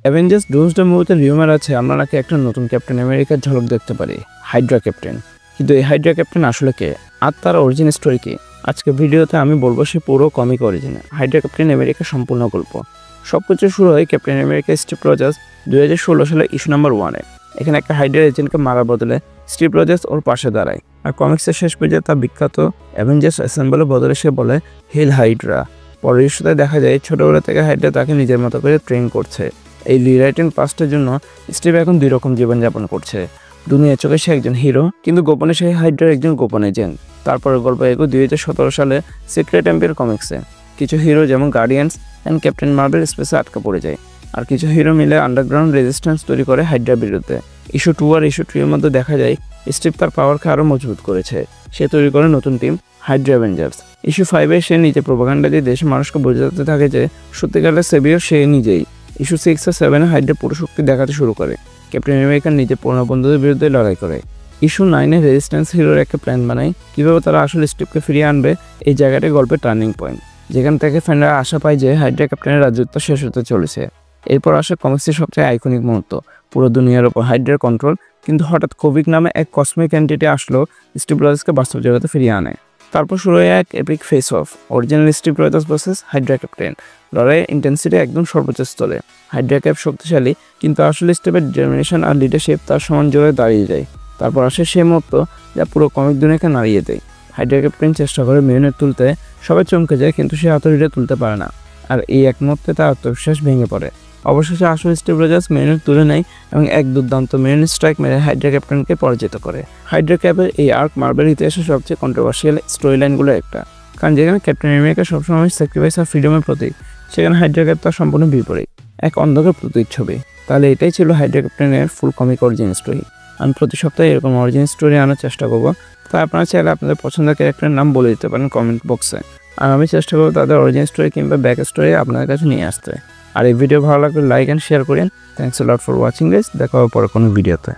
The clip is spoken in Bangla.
অ্যাভেঞ্জার্স ডোমসডে মুভিতে রিউমার আছে আমরা নাকি একটা নতুন ক্যাপ্টেন আমেরিকার ঝলক দেখতে পারি, হাইড্রা ক্যাপ্টেন। কিন্তু এই হাইড্রা ক্যাপ্টেন আসলে কে, আর তার অরিজিন স্টোরি কি? আজকে ভিডিওতে আমি বলবো সে পুরো কমিক অরিজিনে হাইড্রা ক্যাপ্টেন আমেরিকার সম্পূর্ণ গল্প। সব কিছু শুরু হয় ক্যাপ্টেন আমেরিকা স্টিভ রজার্স 2016 সালে ইস্যু নাম্বার 1-এ। এখানে একটা হাইড্রা এজেন্টকে মারার বদলে স্টিভ রজার্স ওর পাশে দাঁড়ায়, আর কমিক্সের শেষ পর্যায়ে তার বিখ্যাত অ্যাভেঞ্জার্স অ্যাসেম্বলের বদলে সে বলে হেল হাইড্রা। পরের ইস্যুতে দেখা যায় ছোটবেলা থেকে হাইড্রা তাকে নিজের মতো করে ট্রেন করছে। এই রিরাইটিং পাস্টের জন্য স্টিভ এখন দুই রকম জীবনযাপন করছে। দুনিয়ার চোখে সে একজন হিরো, কিন্তু গোপনে সে হাইড্রার একজন গোপন এজেন্ট। তারপরের গল্প এগো 2017 সালে সিক্রেট এম্পায়ার কমিক্সে। কিছু হিরো যেমন গার্ডিয়ান্স অ্যান্ড ক্যাপ্টেন মার্বেল স্পেসে আটকা পড়ে যায়, আর কিছু হিরো মিলে আন্ডারগ্রাউন্ড রেজিস্ট্যান্স তৈরি করে হাইড্রার বিরুদ্ধে। ইস্যু 2 আর ইস্যু 3 এর মধ্যে দেখা যায় স্টিভ তার পাওয়ারকে আরও মজবুত করেছে। সে তৈরি করে নতুন টিম হাইড্রা অ্যাভেঞ্জার্স। ইস্যু 5-এ সে নিজে প্রোপাগান্ডা দিয়ে দেশের মানুষকে বোঝাতে থাকে যে সত্যিকারের সেভিয়র সে নিজেই। ইস্যু 6 আর 7-এ হাইড্রা পুরো শক্তি দেখাতে শুরু করে, ক্যাপ্টেন আমেরিকার নিজের পুরনো বন্ধুদের বিরুদ্ধে লড়াই করে। ইস্যু 9-এ রেজিস্ট্যান্স হিরোর একটা প্ল্যান বানায় কীভাবে তারা আসলে স্টিভকে ফিরিয়ে আনবে। এই জায়গাটাই গল্পের টার্নিং পয়েন্ট, যেখান থেকে ফ্যানরা আশা পায় যে হাইড্রা ক্যাপ্টেনের রাজত্ব শেষ হতে চলেছে। এরপর আসে কমিক্সের সবচেয়ে আইকনিক মুহূর্ত, পুরো দুনিয়ার ওপর হাইড্রার কন্ট্রোল। কিন্তু হঠাৎ কোভিড নামে এক কসমিক এন্টিটি আসলো স্টিভ রজার্সকে বাস্তব জগতে ফিরিয়ে আনে। তারপর শুরু হয় এক epic face off, original Steve Rogers versus Hydra captain. লড়াইয়ের ইন্টেন্সিটি একদম সর্বোচ্চ স্তরে। হাইড্রা ক্যাপ শক্তিশালী, কিন্তু আসলে স্টিভের ডিটারমিনেশন আর লিডারশিপ তার সমান জোরে দাঁড়িয়ে যায়। তারপর আসে সেই মুহূর্ত যা পুরো কমিক দুনিয়াকে নাড়িয়ে দেয়। হাইড্রা ক্যাপ্টেন চেষ্টা করে মিউনিট তুলতে, সবাই চমকে যায়, কিন্তু সে হাতুড়িটা তুলতে পারে না। আর এই এক মুহূর্তে তার আত্মবিশ্বাস ভেঙে পড়ে। অবশেষে আসলে স্টিভ রজার্স মিউনিট তুলে নেয় এবং এক দুর্দান্ত মিউনিট স্ট্রাইক মেরে হাইড্রা ক্যাপ্টেনকে পরাজিত করে। হাইড্রা ক্যাপের এই আর্ক মার্বেল ইতিহাসের সবচেয়ে কন্ট্রোভার্সিয়াল স্টোরি লাইনগুলো একটা, কারণ যেখানে ক্যাপ্টেন আমেরিকা সবসময় স্যাক্রিফাইস আর ফ্রিডমের প্রতীক, সেখানে হাইড্রা ক্যাপ তার সম্পূর্ণ বিপরীত, এক অন্ধকার প্রতিচ্ছবি। তাহলে এটাই ছিল হাইড্রা ক্যাপ্টেনের ফুল কমিক অরিজিন স্টোরি। আমি প্রতি সপ্তাহে এরকম অরিজিন স্টোরি আনার চেষ্টা করবো, তাই আপনারা চাইলে আপনাদের পছন্দের ক্যারেক্টারের নাম বলে দিতে পারেন কমেন্ট বক্সে, আর আমি চেষ্টা করবো তাদের অরিজিন স্টোরি কিংবা ব্যাক স্টোরি আপনাদের কাছে নিয়ে আসতে। আর এই ভিডিও ভালো লাগলে লাইক অ্যান্ড শেয়ার করেন। Thanks a lot for watching guys, দেখা হবে পরে কোনো ভিডিওতে।